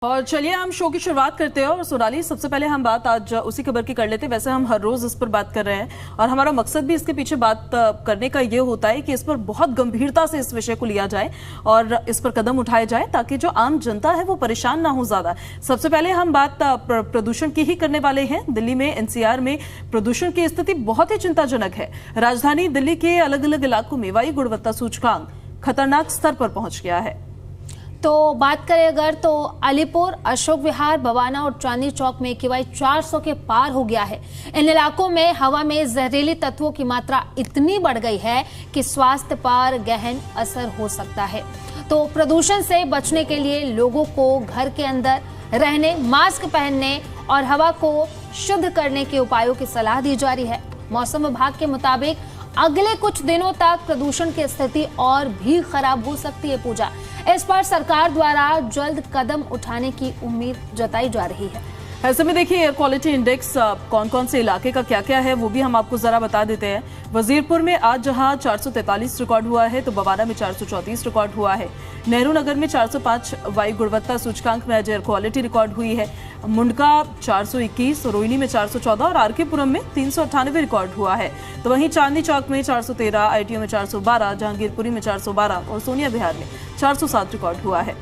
और चलिए हम शो की शुरुआत करते हैं। और सोनाली, सबसे पहले हम बात आज उसी खबर की कर लेते हैं। वैसे हम हर रोज इस पर बात कर रहे हैं और हमारा मकसद भी इसके पीछे बात करने का ये होता है कि इस पर बहुत गंभीरता से इस विषय को लिया जाए और इस पर कदम उठाए जाए ताकि जो आम जनता है वो परेशान ना हो ज्यादा। सबसे पहले हम बात प्रदूषण की ही करने वाले हैं। दिल्ली में एनसीआर में प्रदूषण की स्थिति बहुत ही चिंताजनक है। राजधानी दिल्ली के अलग अलग इलाकों में वायु गुणवत्ता सूचकांक खतरनाक स्तर पर पहुंच गया है। तो बात करें अगर तो अलीपुर, अशोक विहार, बवाना और चांदनी चौक में AQI 400 के पार हो गया है। इन इलाकों में हवा में जहरीली तत्वों की मात्रा इतनी बढ़ गई है कि स्वास्थ्य पर गहन असर हो सकता है। तो प्रदूषण से बचने के लिए लोगों को घर के अंदर रहने, मास्क पहनने और हवा को शुद्ध करने के उपायों की सलाह दी जा रही है। मौसम विभाग के मुताबिक अगले कुछ दिनों तक प्रदूषण की स्थिति और भी खराब हो सकती है। पूजा, इस पर सरकार द्वारा जल्द कदम उठाने की उम्मीद जताई जा रही है। ऐसे में देखिए एयर क्वालिटी इंडेक्स कौन कौन से इलाके का क्या क्या है वो भी हम आपको जरा बता देते हैं। वजीरपुर में आज जहां 443 रिकॉर्ड हुआ है तो बवाना में 434 रिकॉर्ड हुआ है। नेहरू नगर में 405 वायु गुणवत्ता सूचकांक में आज एयर क्वालिटी रिकॉर्ड हुई है। मुंडका 421, रोहिणी में 414 और आरकेपुरम में 398 रिकॉर्ड हुआ है। तो वहीं चांदनी चौक में 413, आईटीओ में 412, जहांगीरपुरी में 412 और सोनिया विहार में 407 रिकॉर्ड हुआ है।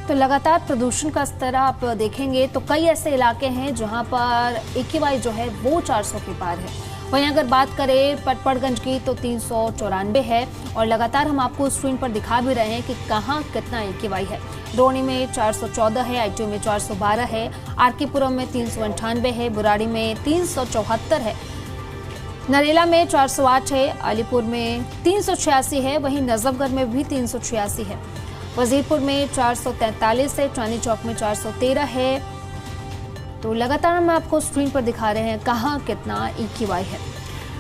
तो लगातार प्रदूषण का स्तर आप देखेंगे तो कई ऐसे इलाके हैं जहां पर AQI जो है वो 400 के पार है। वहीं अगर बात करें पटपड़गंज की तो 394 है और लगातार हम आपको स्क्रीन पर दिखा भी रहे हैं कि कहां कितना AQI है। रोहिणी में 414 है, आईटीओ में 412 है, आरकेपुरम में 398 है, बुराड़ी में 374 है, नरेला में 408 है, अलीपुर में 386 है, वहीं नजफगढ़ में भी 386 है, वजीरपुर में 443 है, चांदनी चौक में 413 है। तो लगातार हम आपको स्क्रीन पर दिखा रहे हैं कहाँ कितना AQI है।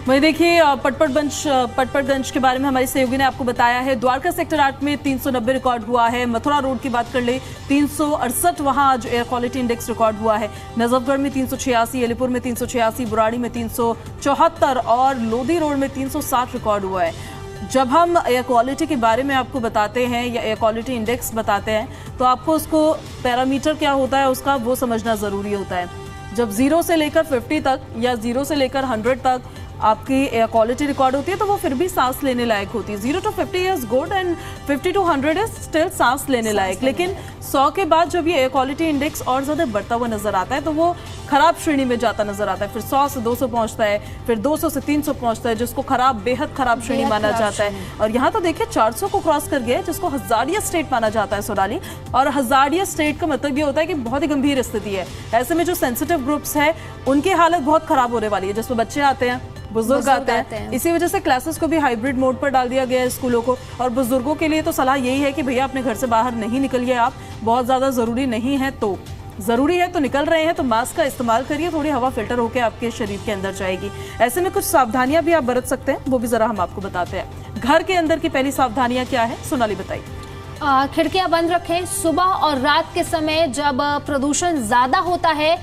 वही देखिए पटपड़गंज के बारे में हमारी सहयोगी ने आपको बताया है। द्वारका सेक्टर 8 में 390 रिकॉर्ड हुआ है। मथुरा रोड की बात कर ले 368 वहां आज एयर क्वालिटी इंडेक्स रिकॉर्ड हुआ है। नजफगढ़ में 386, अलीपुर में 386, बुराड़ी में 374 और लोधी रोड में 360 रिकॉर्ड हुआ है। जब हम एयर क्वालिटी के बारे में आपको बताते हैं या एयर क्वालिटी इंडेक्स बताते हैं तो आपको उसको पैरामीटर क्या होता है उसका वो समझना ज़रूरी होता है। जब 0 से लेकर 50 तक या 0 से लेकर 100 तक आपकी एयर क्वालिटी रिकॉर्ड होती है तो वो फिर भी सांस लेने लायक होती है। 0 to 50 is good and 50 to 100 is still सांस लेने लायक। लेकिन 100 के बाद जब ये एयर क्वालिटी इंडेक्स और ज़्यादा बढ़ता हुआ नजर आता है तो वो खराब श्रेणी में जाता नजर आता है। फिर 100 से 200 पहुंचता है, फिर 200 से 300 पहुंचता है जिसको खराब, बेहद खराब श्रेणी माना जाता है। और यहाँ तो देखिए 400 को क्रॉस कर गया है जिसको हजारिया स्टेट माना जाता है सोनाली। और हजारिया स्टेट का मतलब ये होता है कि बहुत ही गंभीर स्थिति है। ऐसे में जो सेंसिटिव ग्रुप्स है उनकी हालत बहुत खराब होने वाली है, जिसमें बच्चे आते हैं, बुजुर्ग आते हैं। इसी वजह से क्लासेस को भी हाइब्रिड मोड पर डाल दिया गया है स्कूलों को। और बुजुर्गों के लिए तो सलाह यही है कि भैया अपने घर से बाहर नहीं निकलिए, आप बहुत ज्यादा जरूरी नहीं है तो जरूरी है तो निकल रहे हैं तो मास्क का इस्तेमाल करिए, थोड़ी हवा फिल्टर होकर आपके शरीर के अंदर जाएगी। ऐसे में कुछ सावधानियां भी आप बरत सकते हैं, वो भी जरा हम आपको बताते हैं। घर के अंदर की पहली सावधानियां क्या है सोनाली बताइए। खिड़कियां बंद रखें। सुबह और रात के समय जब प्रदूषण ज्यादा होता है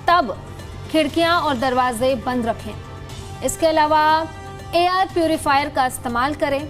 तब खिड़कियां और दरवाजे बंद रखें। इसके अलावा एयर प्यूरिफायर का इस्तेमाल करें।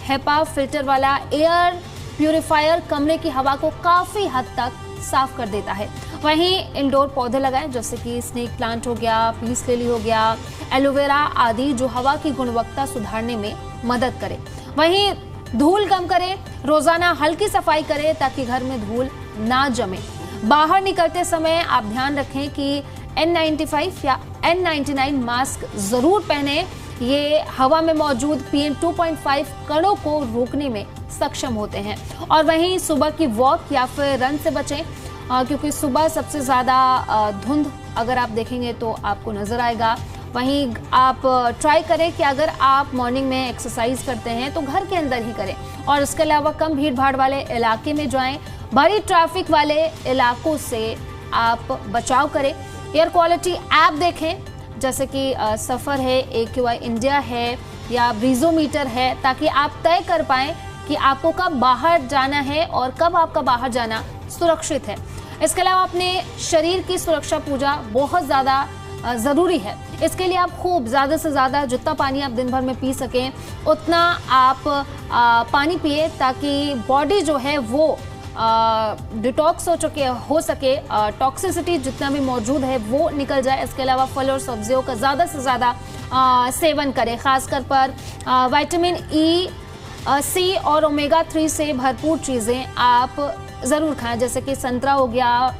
हेपा फिल्टर वाला एयर प्यूरिफायर कमरे की हवा को काफी हद तक साफ कर देता है। वहीं इंडोर पौधे लगाएं जैसे कि स्नेक प्लांट हो गया, पीस लिली हो गया, एलोवेरा आदि जो हवा की गुणवत्ता सुधारने में मदद करे। वहीं धूल कम करें। रोजाना हल्की सफाई करें ताकि घर में धूल ना जमे। बाहर निकलते समय आप ध्यान रखें कि N95 या N99 मास्क जरूर पहने। ये हवा में मौजूद PM 2.5 कणों को रोकने में सक्षम होते हैं। और वहीं सुबह की वॉक या फिर रन से बचें क्योंकि सुबह सबसे ज़्यादा धुंध अगर आप देखेंगे तो आपको नज़र आएगा। वहीं आप ट्राई करें कि अगर आप मॉर्निंग में एक्सरसाइज करते हैं तो घर के अंदर ही करें और इसके अलावा कम भीड़ भाड़ वाले इलाके में जाएं। भारी ट्रैफिक वाले इलाकों से आप बचाव करें। एयर क्वालिटी ऐप देखें जैसे कि सफ़र है, AQI इंडिया है या ब्रीजोमीटर है ताकि आप तय कर पाएं कि आपको कब बाहर जाना है और कब आपका बाहर जाना सुरक्षित है। इसके अलावा अपने शरीर की सुरक्षा पूजा बहुत ज़्यादा ज़रूरी है। इसके लिए आप खूब ज़्यादा से ज़्यादा जितना पानी आप दिन भर में पी सकें उतना आप पानी पिए ताकि बॉडी जो है वो डिटॉक्स हो सके, टॉक्सिसिटी जितना भी मौजूद है वो निकल जाए। इसके अलावा फल और सब्जियों का ज़्यादा से ज़्यादा सेवन करें, खासकर पर विटामिन ई, सी और ओमेगा 3 से भरपूर चीज़ें आप ज़रूर खाएं, जैसे कि संतरा हो गया,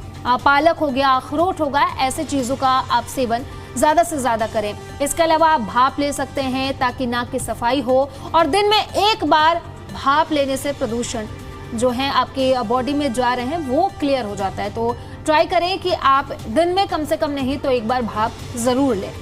पालक हो गया, अखरोट हो गया, ऐसे चीज़ों का आप सेवन ज़्यादा से ज़्यादा करें। इसके अलावा आप भाप ले सकते हैं ताकि नाक की सफाई हो, और दिन में एक बार भाप लेने से प्रदूषण जो है आपकी बॉडी में जा रहे हैं वो क्लियर हो जाता है। तो ट्राई करें कि आप दिन में कम से कम नहीं तो एक बार भाप ज़रूर लें।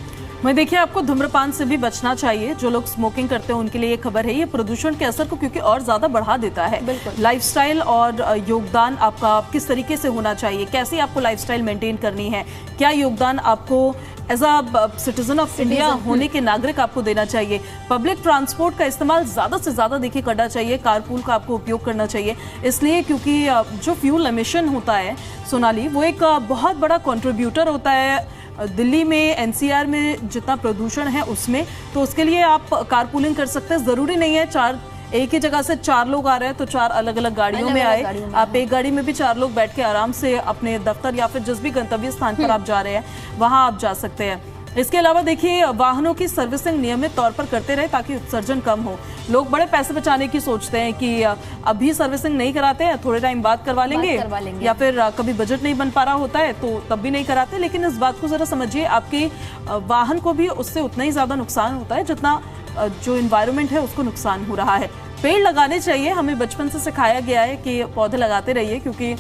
मैं देखिए, आपको धूम्रपान से भी बचना चाहिए। जो लोग स्मोकिंग करते हैं उनके लिए ये खबर है, ये प्रदूषण के असर को क्योंकि और ज्यादा बढ़ा देता है। लाइफस्टाइल और योगदान आपका किस तरीके से होना चाहिए, कैसे आपको लाइफस्टाइल मेंटेन करनी है, क्या योगदान आपको as a citizen of India होने के नागरिक आपको देना चाहिए। पब्लिक ट्रांसपोर्ट का इस्तेमाल ज्यादा से ज्यादा देखिए करना चाहिए, कारपूल का आपको उपयोग करना चाहिए, इसलिए क्योंकि जो फ्यूल एमिशन होता है सोनाली, वो एक बहुत बड़ा कंट्रीब्यूटर होता है दिल्ली में, एनसीआर में जितना प्रदूषण है उसमें। तो उसके लिए आप कारपूलिंग कर सकते हैं। जरूरी नहीं है एक ही जगह से 4 लोग आ रहे हैं तो 4 अलग अलग गाड़ियों में आए, आप एक गाड़ी में भी 4 लोग बैठ के आराम से अपने दफ्तर या फिर जिस भी गंतव्य स्थान पर आप जा रहे हैं वहां आप जा सकते हैं। इसके अलावा देखिए, वाहनों की सर्विसिंग नियमित तौर पर करते रहे ताकि उत्सर्जन कम हो। लोग बड़े पैसे बचाने की सोचते हैं कि अभी सर्विसिंग नहीं कराते हैं, थोड़े टाइम बाद करवा लेंगे, या फिर कभी बजट नहीं बन पा रहा होता है तो तब भी नहीं कराते। लेकिन इस बात को जरा समझिए, आपके वाहन को भी उससे उतना ही ज्यादा नुकसान होता है जितना जो इन्वायरमेंट है उसको नुकसान हो रहा है। पेड़ लगाने चाहिए, हमें बचपन से सिखाया गया है कि पौधे लगाते रहिए, क्योंकि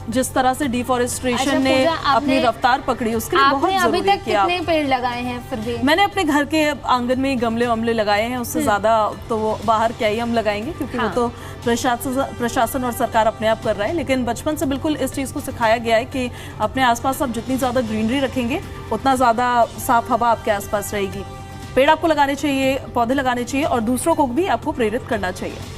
जिस तरह से डिफॉरेस्टेशन ने अपनी रफ्तार पकड़ी उसके लिए बहुत जरूरी है कि आप कितने पेड़ लगाए हैं। फिर भी मैंने अपने घर के आंगन में गमले वमले लगाए हैं, उससे ज्यादा तो वो बाहर क्या ही हम लगाएंगे, क्योंकि वो तो प्रशासन और सरकार अपने आप कर रहा है। लेकिन बचपन से बिल्कुल इस चीज को सिखाया गया है कि अपने आसपास आप जितनी ज्यादा ग्रीनरी रखेंगे उतना ज्यादा साफ हवा आपके आसपास रहेगी। पेड़ आपको लगाने चाहिए, पौधे लगाने चाहिए, और दूसरों को भी आपको प्रेरित करना चाहिए।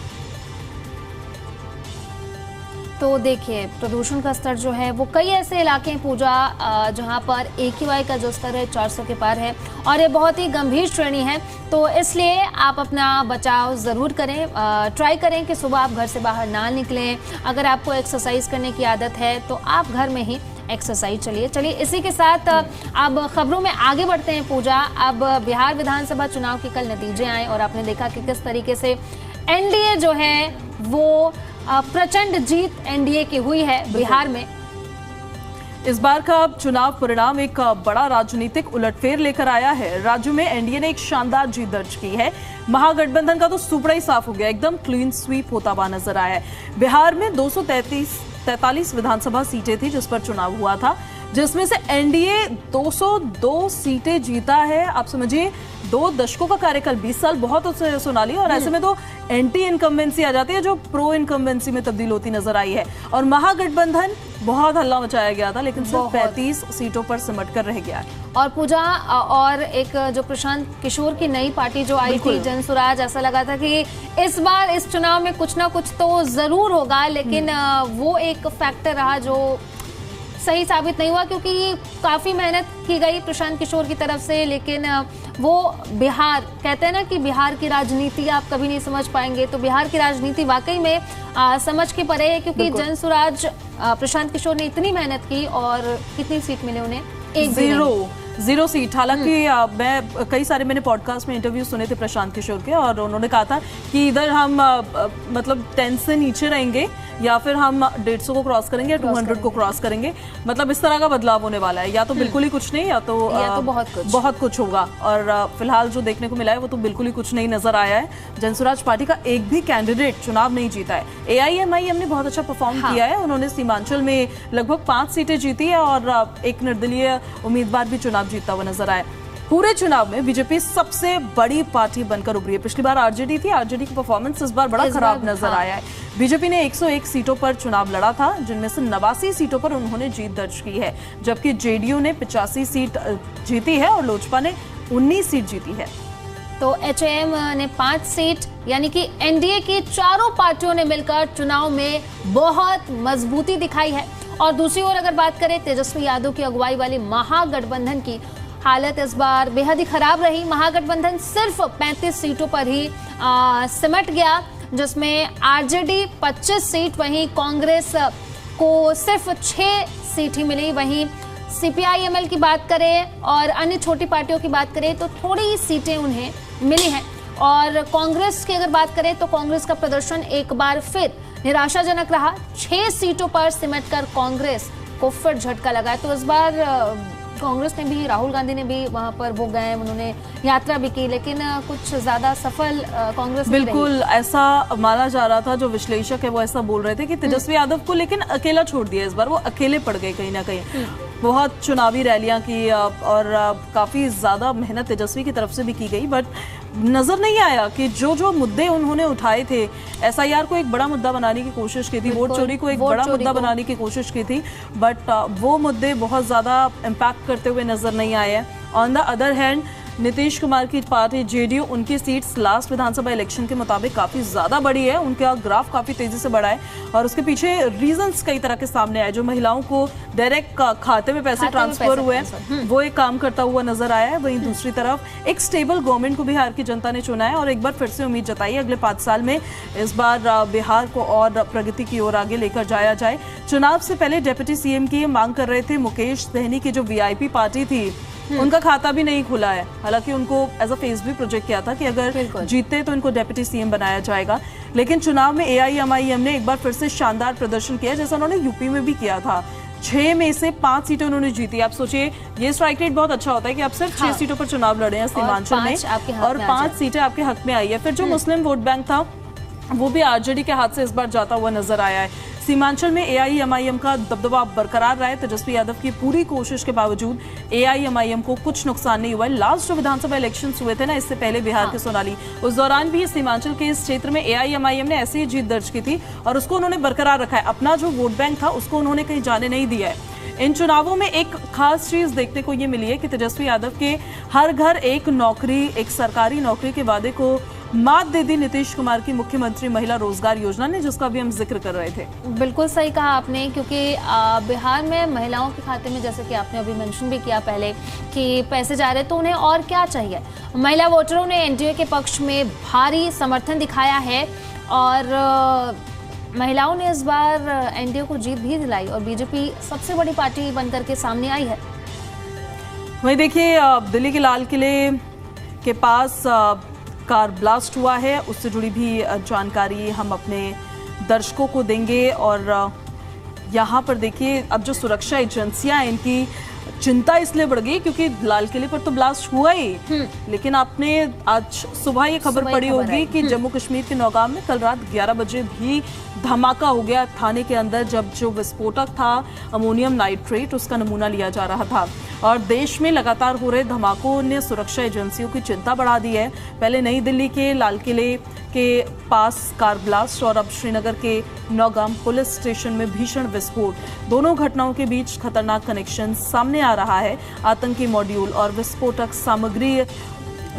तो देखिए, प्रदूषण का स्तर जो है वो कई ऐसे इलाके हैं पूजा जहां पर AQI का जो स्तर है 400 के पार है, और ये बहुत ही गंभीर श्रेणी है। तो इसलिए आप अपना बचाव ज़रूर करें, ट्राई करें कि सुबह आप घर से बाहर ना निकलें। अगर आपको एक्सरसाइज करने की आदत है तो आप घर में ही एक्सरसाइज चलिए। इसी के साथ अब खबरों में आगे बढ़ते हैं पूजा। अब बिहार विधानसभा चुनाव के कल नतीजे आए और आपने देखा कि किस तरीके से NDA जो है वो प्रचंड जीत NDA की हुई है बिहार में। इस बार का चुनाव परिणाम एक बड़ा राजनीतिक उलटफेर लेकर आया है। राज्य में NDA ने एक शानदार जीत दर्ज की है। महागठबंधन का तो सुपड़ा ही साफ हो गया, एकदम क्लीन स्वीप होता हुआ नजर आया है। बिहार में 243 विधानसभा सीटें थी जिस पर चुनाव हुआ था, जिसमें से NDA 202 सीटें जीता है। आप समझिए, 2 दशकों का कार्यकाल, 20 साल बहुत उससे सोनाली, और ऐसे में तो एंटी इनकम्बेंसी आ जाती है जो प्रो इनकम्बेंसी में तब्दील होती नजर आई है। और महागठबंधन बहुत हल्ला मचाया गया था, लेकिन सिर्फ 35 सीटों पर सिमट कर रह गया। और पूजा, और एक जो प्रशांत किशोर की नई पार्टी जो आई थी जनसुराज, ऐसा लगा था कि इस बार इस चुनाव में कुछ ना कुछ तो जरूर होगा, लेकिन वो एक फैक्टर रहा जो सही साबित नहीं हुआ, क्योंकि काफ़ी मेहनत की गई प्रशांत किशोर की तरफ से, लेकिन वो बिहार, कहते हैं ना कि बिहार की राजनीति आप कभी नहीं समझ पाएंगे, तो बिहार की राजनीति वाकई में समझ के परे है, क्योंकि जनसुराज प्रशांत किशोर ने इतनी मेहनत की और कितनी सीट मिले उन्हें? 0 सीट। हालांकि मैं कई सारे मैंने पॉडकास्ट में इंटरव्यू सुने थे प्रशांत किशोर के, और उन्होंने कहा था कि इधर हम मतलब 10 से नीचे रहेंगे या फिर हम 150 को क्रॉस करेंगे या 200 को क्रॉस करेंगे। मतलब इस तरह का बदलाव होने वाला है, या तो बिल्कुल ही कुछ नहीं, या तो बहुत कुछ होगा। और फिलहाल जो देखने को मिला है वो तो बिल्कुल ही कुछ नहीं नजर आया है। जनसुराज पार्टी का एक भी कैंडिडेट चुनाव नहीं जीता है। AIMIM ने बहुत अच्छा परफॉर्म किया है, उन्होंने सीमांचल में लगभग 5 सीटें जीती है और एक निर्दलीय उम्मीदवार भी चुनाव जीतता हुआ नजर आया। पूरे चुनाव में बीजेपी सबसे बड़ी पार्टी बनकर उभरी है। पिछली बार आरजेडी थी, आरजेडी की परफॉर्मेंस इस बार बड़ा खराब नजर आया है। बीजेपी ने 101 सीटों पर चुनाव लड़ा था, जिनमें से 89 सीटों पर उन्होंने जीत दर्ज की है, जबकि जेडीयू ने 85 सीट जीती है और लोजपा ने 19 सीट जीती है। तो HAM ने 5 सीट, यानी कि NDA की चारों पार्टियों ने मिलकर चुनाव में बहुत मजबूती दिखाई है। और दूसरी ओर अगर बात करें तेजस्वी यादव की अगुवाई वाली महागठबंधन की हालत इस बार बेहद ही खराब रही। महागठबंधन सिर्फ 35 सीटों पर ही सिमट गया। जिसमें आरजेडी 25 सीट, वहीं कांग्रेस को सिर्फ 6 सीट ही मिली। वहीं सीपीआई-एमएल की बात करें और अन्य छोटी पार्टियों की बात करें तो थोड़ी सीटें उन्हें मिली हैं। और कांग्रेस की अगर बात करें तो कांग्रेस का प्रदर्शन एक बार फिर निराशाजनक रहा। 6 सीटों पर सिमटकर कांग्रेस को फिर झटका लगा। तो इस बार कांग्रेस ने भी, राहुल गांधी ने भी वहां पर वो गए, उन्होंने यात्रा भी की, लेकिन कुछ ज्यादा सफल कांग्रेस बिल्कुल ऐसा माना जा रहा था। जो विश्लेषक है वो ऐसा बोल रहे थे कि तेजस्वी यादव को लेकिन अकेला छोड़ दिया, इस बार वो अकेले पड़ गए कहीं ना कहीं। बहुत चुनावी रैलियां की और काफी ज्यादा मेहनत तेजस्वी की तरफ से भी की गई, बट नजर नहीं आया कि जो जो मुद्दे उन्होंने उठाए थे, एसआईआर को एक बड़ा मुद्दा बनाने की कोशिश की थी, वोट चोरी को एक बड़ा मुद्दा बनाने की कोशिश की थी, बट वो मुद्दे बहुत ज्यादा इम्पैक्ट करते हुए नजर नहीं आए हैं। On the other hand Nitish Kumar की पार्टी जेडीयू, उनकी सीट्स लास्ट विधानसभा इलेक्शन के मुताबिक काफी ज्यादा बढ़ी है, उनका ग्राफ काफी तेजी से बढ़ा है और उसके पीछे रीजंस कई तरह के सामने आए। जो महिलाओं को डायरेक्ट खाते में पैसे ट्रांसफर हुए वो एक काम करता हुआ नजर आया है। वहीं दूसरी तरफ एक स्टेबल गवर्नमेंट को बिहार की जनता ने चुना है और एक बार फिर से उम्मीद जताई है अगले 5 साल में इस बार बिहार को और प्रगति की ओर आगे लेकर जाया जाए। चुनाव से पहले डिप्टी सीएम की मांग कर रहे थे मुकेश सहनी की जो वीआईपी पार्टी थी, उनका खाता भी नहीं खुला है। हालांकि उनको एज अ फेस भी प्रोजेक्ट किया था कि अगर जीतते तो इनको डिप्टी सीएम बनाया जाएगा, लेकिन चुनाव में एआईएमआईएम ने एक बार फिर से शानदार प्रदर्शन किया, जैसा उन्होंने यूपी में भी किया था। 6 में से 5 सीटें उन्होंने जीती। आप सोचिए ये स्ट्राइक रेट बहुत अच्छा होता है कि आप सिर्फ 6 सीटों पर चुनाव लड़े हैं सीमांचल में और 5 सीटें आपके हक में आई है। फिर जो मुस्लिम वोट बैंक था वो भी आरजेडी के हाथ से इस बार जाता हुआ नजर आया है। सीमांचल में एआईएमआईएम का दबदबा बरकरार रहा है। तेजस्वी यादव की पूरी कोशिश के बावजूद एआईएमआईएम को कुछ नुकसान नहीं हुआ है। लास्ट जो विधानसभा इलेक्शंस हुए थे ना, इससे पहले बिहार के सोनाली, उस दौरान भी सीमांचल के इस क्षेत्र में एआईएमआईएम ने ऐसी ही जीत दर्ज की थी और उसको उन्होंने बरकरार रखा है। अपना जो वोट बैंक था उसको उन्होंने कहीं जाने नहीं दिया है। इन चुनावों में एक खास चीज देखने को ये मिली है कि तेजस्वी यादव के हर घर एक नौकरी, एक सरकारी नौकरी के वादे को मात दे दी नीतीश कुमार की मुख्यमंत्री महिला रोजगार योजना ने, जिसका भी हम जिक्र कर रहे थे। बिल्कुल सही कहा आपने, क्योंकि बिहार में महिलाओं के खाते में, जैसे कि आपने अभी मेंशन भी किया पहले, कि पैसे जा रहे, तो उन्हें और क्या चाहिए। महिला वोटरों ने एनडीए के पक्ष में भारी समर्थन दिखाया है और महिलाओं ने इस बार एनडीए को जीत भी दिलाई और बीजेपी सबसे बड़ी पार्टी बनकर के सामने आई है। वहीं देखिए दिल्ली के लाल किले के पास कार ब्लास्ट हुआ है, उससे जुड़ी भी जानकारी हम अपने दर्शकों को देंगे। और यहाँ पर देखिए अब जो सुरक्षा एजेंसियां हैं इनकी चिंता इसलिए बढ़ गई क्योंकि लाल किले पर तो ब्लास्ट हुआ ही, लेकिन आपने आज सुबह ये खबर पड़ी होगी कि जम्मू कश्मीर के नौगाम में कल रात 11 बजे भी धमाका हो गया थाने के अंदर, जब जो विस्फोटक था अमोनियम नाइट्रेट, उसका नमूना लिया जा रहा था। और देश में लगातार हो रहे धमाकों ने सुरक्षा एजेंसियों की चिंता बढ़ा दी है। पहले नई दिल्ली के लाल किले के पास कार ब्लास्ट और अब श्रीनगर के नौगाम पुलिस स्टेशन में भीषण विस्फोट, दोनों घटनाओं के बीच खतरनाक कनेक्शन सामने आ रहा है। आतंकी मॉड्यूल और विस्फोटक सामग्री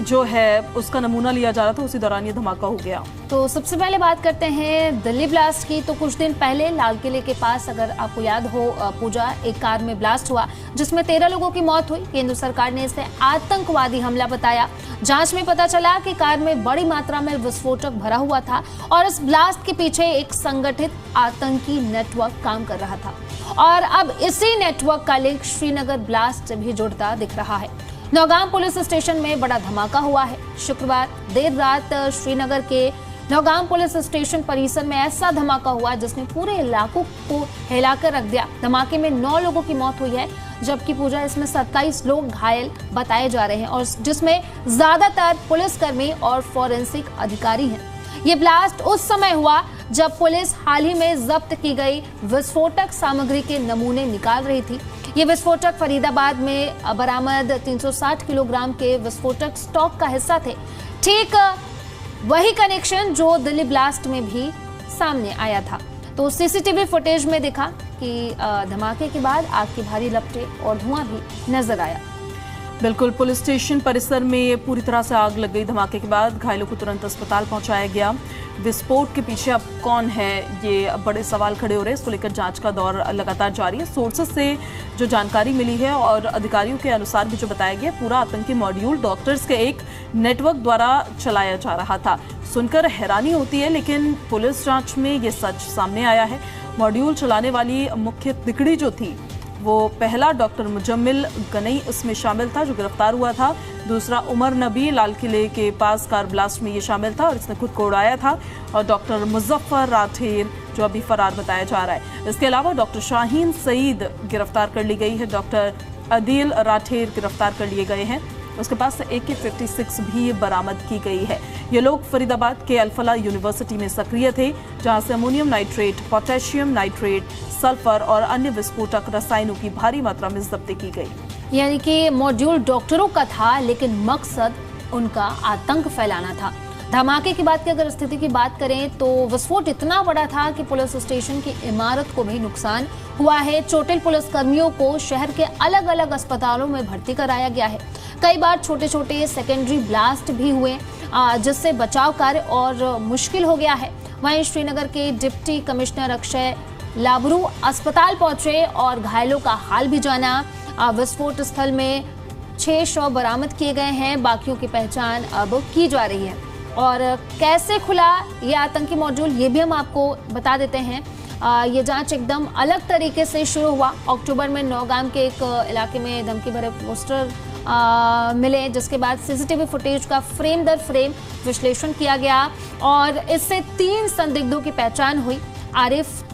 जो है उसका नमूना लिया जा रहा था, उसी दौरान ये धमाका हो गया। तो सबसे पहले बात करते हैं दिल्ली ब्लास्ट की। तो कुछ दिन पहले लाल किले के पास, अगर आपको याद हो पूजा, एक कार में ब्लास्ट हुआ जिसमें 13 लोगों की मौत हुई। केंद्र सरकार ने इसे आतंकवादी हमला बताया। जांच में पता चला कि कार में बड़ी मात्रा में विस्फोटक भरा हुआ था और इस ब्लास्ट के पीछे एक संगठित आतंकी नेटवर्क काम कर रहा था और अब इसी नेटवर्क का लिंक श्रीनगर ब्लास्ट से भी जुड़ता दिख रहा है। नौगाम पुलिस स्टेशन में बड़ा धमाका हुआ है। शुक्रवार देर रात श्रीनगर के नौगाम पुलिस स्टेशन परिसर में ऐसा धमाका हुआ जिसने पूरे इलाकों को हिलाकर रख दिया। धमाके में 9 लोगों की मौत हुई है, जबकि पूजा इसमें 27 लोग घायल बताए जा रहे हैं और जिसमें ज्यादातर पुलिसकर्मी और फॉरेंसिक अधिकारी हैं। ये ब्लास्ट उस समय हुआ जब पुलिस हाल ही में जब्त की गई विस्फोटक सामग्री के नमूने निकाल रही थी। ये विस्फोटक फरीदाबाद में बरामद 360 किलोग्राम के विस्फोटक स्टॉक का हिस्सा थे। ठीक वही कनेक्शन जो दिल्ली ब्लास्ट में भी सामने आया था। तो सीसीटीवी फुटेज में दिखा कि धमाके के बाद आग की भारी लपटें और धुआं भी नजर आया। बिल्कुल, पुलिस स्टेशन परिसर में पूरी तरह से आग लग गई। धमाके के बाद घायलों को तुरंत अस्पताल पहुंचाया गया। विस्फोट के पीछे अब कौन है, ये बड़े सवाल खड़े हो रहे हैं। इसको लेकर जांच का दौर लगातार जारी है। सोर्सेस से जो जानकारी मिली है और अधिकारियों के अनुसार भी जो बताया गया, पूरा आतंकी मॉड्यूल डॉक्टर्स के एक नेटवर्क द्वारा चलाया जा रहा था। सुनकर हैरानी होती है, लेकिन पुलिस जांच में ये सच सामने आया है। मॉड्यूल चलाने वाली मुख्य तिकड़ी जो थी, वो पहला डॉक्टर मुजम्मिल गनई इसमें शामिल था, जो गिरफ्तार हुआ था। दूसरा उमर नबी लाल किले के पास कार ब्लास्ट में ये शामिल था और इसने खुद को उड़ाया था। और डॉक्टर मुजफ्फर राठेर जो अभी फरार बताया जा रहा है। इसके अलावा डॉक्टर शाहीन सईद गिरफ्तार कर ली गई है, डॉक्टर अदील राठेर गिरफ्तार कर लिए गए हैं। उसके पास से AK-56 भी बरामद की गई है। ये लोग फरीदाबाद के अल-फलाह यूनिवर्सिटी में सक्रिय थे, जहां से ammonium nitrate, potassium nitrate, sulphur और अन्य विस्फोटक रसायनों की भारी मात्रा में जब्ती की गई। यानी कि मॉड्यूल डॉक्टरों का था, लेकिन मकसद उनका आतंक फैलाना था। धमाके की बात की अगर स्थिति की बात करें तो विस्फोट इतना बड़ा था कि पुलिस स्टेशन की इमारत को भी नुकसान हुआ है। चोटिल पुलिसकर्मियों को शहर के अलग अलग अस्पतालों में भर्ती कराया गया है। कई बार छोटे छोटे सेकेंडरी ब्लास्ट भी हुए, जिससे बचाव कार्य और मुश्किल हो गया है। वहीं श्रीनगर के डिप्टी कमिश्नर अक्षय लाबरू अस्पताल पहुंचे और घायलों का हाल भी जाना। विस्फोट स्थल में 6 शव बरामद किए गए हैं, बाकियों की पहचान अब की जा रही है। और कैसे खुला ये आतंकी मॉड्यूल, ये भी हम आपको बता देते हैं। ये जांच एकदम अलग तरीके से शुरू हुआ। अक्टूबर में नौगाम के एक इलाके में धमकी भरे पोस्टर मिले, जिसके बाद CCTV फुटेज का फ्रेम दर फ्रेम विश्लेषण किया गया और इससे 3 संदिग्धों की पहचान हुई। आरिफ,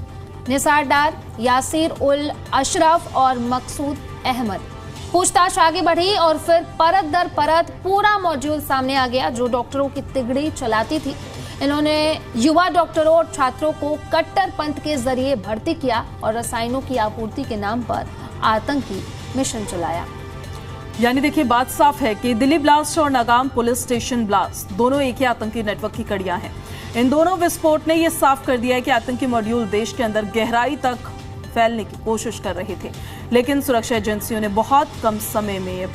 निसार डार, यासिर उल अशरफ और मकसूद अहमद। पूछताछ आगे बढ़ी और फिर परत दर परत पूरा मॉड्यूल सामने आ गया, जो डॉक्टरों की तिगड़ी चलाती थी। इन्होंने युवा डॉक्टरों और छात्रों को कट्टरपंथ के जरिए भर्ती किया और रसायनों की आपूर्ति के नाम पर आतंकी मिशन चलाया। यानी देखिए, बात साफ है कि दिल्ली ब्लास्ट और नगाम पुलिस स्टेशन ब्लास्ट दोनों एक ही आतंकी नेटवर्क की कड़ियां हैं। इन दोनों विस्फोट ने यह साफ कर दिया है कि आतंकी मॉड्यूल देश के अंदर गहराई तक फैलने की कोशिश कर रहे थे, लेकिन सुरक्षा एजेंसियों ने बहुत कम समय में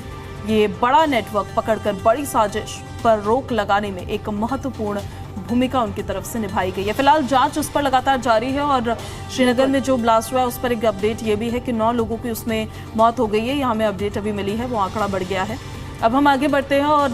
ये बड़ा नेटवर्क पकड़कर बड़ी साजिश पर रोक लगाने में एक महत्वपूर्ण भूमिका उनकी तरफ से निभाई गई है। फिलहाल जांच उस पर लगातार जारी है और श्रीनगर में जो ब्लास्ट हुआ उस पर एक अपडेट ये भी है कि 9 लोगों की उसमें मौत हो गई है। यहाँ में अपडेट अभी मिली है, वो आंकड़ा बढ़ गया है। अब हम आगे बढ़ते हैं और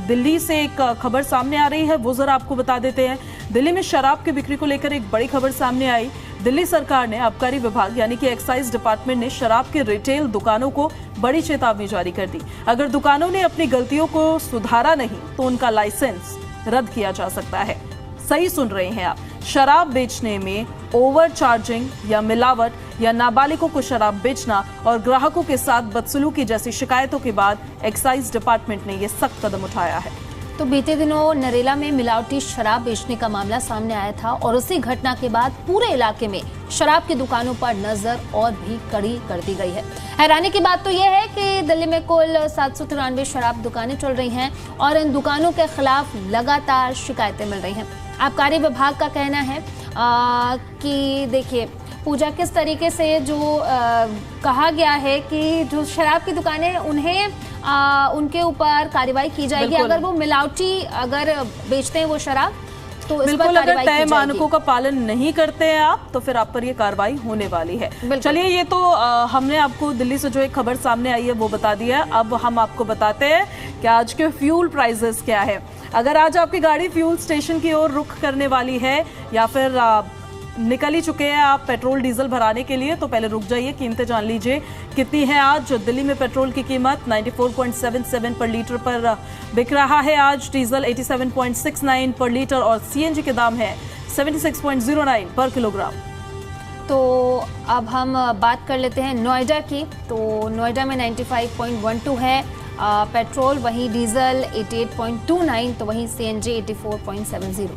दिल्ली से एक खबर सामने आ रही है, वो जरा आपको बता देते हैं। दिल्ली में शराब की बिक्री को लेकर एक बड़ी खबर सामने आई। दिल्ली सरकार ने आबकारी विभाग यानी कि एक्साइज डिपार्टमेंट ने शराब के रिटेल दुकानों को बड़ी चेतावनी जारी कर दी। अगर दुकानों ने अपनी गलतियों को सुधारा नहीं तो उनका लाइसेंस रद्द किया जा सकता है। सही सुन रहे हैं आप, शराब बेचने में ओवर चार्जिंग या मिलावट या नाबालिगों को शराब बेचना और ग्राहकों के साथ बदसलूकी जैसी शिकायतों के बाद एक्साइज डिपार्टमेंट ने यह सख्त कदम उठाया है। तो बीते दिनों नरेला में मिलावटी शराब बेचने का मामला सामने आया था और उसी घटना के बाद पूरे इलाके में शराब की दुकानों पर नजर और भी कड़ी कर दी गई है। हैरानी की बात तो यह है कि दिल्ली में कुल 793 शराब दुकानें चल रही हैं और इन दुकानों के खिलाफ लगातार शिकायतें मिल रही हैं। आबकारी विभाग का कहना है कि देखिए, पूजा किस तरीके से जो कहा गया है कि जो शराब की दुकानें उन्हें उनके ऊपर कार्रवाई की जाएगी अगर वो मिलावटी अगर बेचते हैं वो शराब, तो इस पर अगर तय मानकों का पालन नहीं करते हैं आप तो फिर आप पर ये कार्रवाई होने वाली है। चलिए, ये तो हमने आपको दिल्ली से जो एक खबर सामने आई है वो बता दिया है। अब हम आपको बताते हैं कि आज के फ्यूल प्राइसेस क्या है। अगर आज आपकी गाड़ी फ्यूल स्टेशन की ओर रुख करने वाली है या फिर निकल ही चुके हैं आप पेट्रोल डीजल भराने के लिए, तो पहले रुक जाइए, कीमतें जान लीजिए कितनी है आज। दिल्ली में पेट्रोल की कीमत 94.77 पर लीटर पर बिक रहा है आज। डीजल 87.69 पर लीटर और CNG के दाम है 76.09 पर किलोग्राम। तो अब हम बात कर लेते हैं नोएडा की। तो नोएडा में 95.12 है पेट्रोल, वहीं डीजल 88.29, तो वहीं CNG 84.70।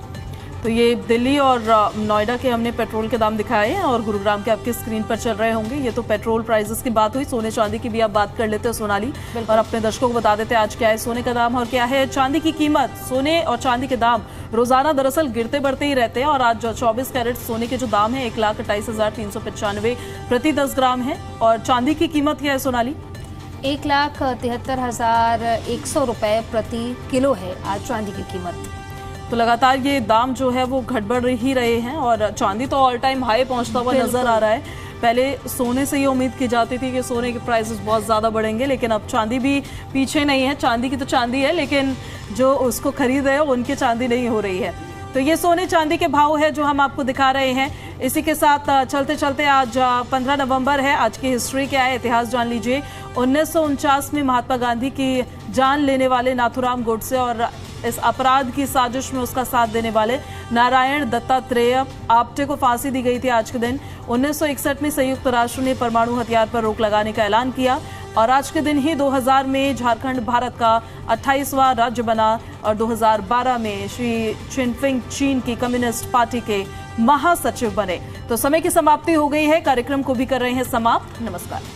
तो ये दिल्ली और नोएडा के हमने पेट्रोल के दाम दिखाए हैं और गुरुग्राम के आपके स्क्रीन पर चल रहे होंगे। ये तो पेट्रोल प्राइसेस की बात हुई। सोने चांदी की भी आप बात कर लेते हैं सोनाली, और अपने दर्शकों को बता देते हैं आज क्या है सोने का दाम और क्या है चांदी की कीमत। सोने और चांदी के दाम रोजाना दरअसल गिरते बढ़ते ही रहते हैं और आज 24 कैरेट सोने के जो दाम है 1,28,395 प्रति 10 ग्राम है। और चांदी की कीमत क्या है सोनाली? 1,73,100 रुपए प्रति किलो है आज चांदी की कीमत। तो लगातार ये दाम जो है वो घट बढ़ ही रहे हैं और चांदी तो ऑल टाइम हाई पहुंचता हुआ नजर आ रहा है। पहले सोने से ये उम्मीद की जाती थी कि सोने के प्राइसेस बहुत ज़्यादा बढ़ेंगे, लेकिन अब चांदी भी पीछे नहीं है। चांदी की तो चांदी है, लेकिन जो उसको खरीद रहे हो उनकी चांदी नहीं हो रही है। तो ये सोने चांदी के भाव है जो हम आपको दिखा रहे हैं। इसी के साथ चलते चलते आज 15 नवंबर है। आज की हिस्ट्री क्या है, इतिहास जान लीजिए। 1949 में महात्मा गांधी की जान लेने वाले नाथूराम गोडसे और इस अपराध की साजिश में उसका साथ देने वाले नारायण दत्तात्रेय आप्टे को फांसी दी गई थी आज के दिन। 1961 में संयुक्त राष्ट्र ने परमाणु हथियार पर रोक लगाने का ऐलान किया और आज के दिन ही 2000 में झारखंड भारत का 28वां राज्य बना और 2012 में शी चिनफिंग चीन की कम्युनिस्ट पार्टी के महासचिव बने। तो समय की समाप्ति हो गई है, कार्यक्रम को भी कर रहे हैं समाप्त। नमस्कार।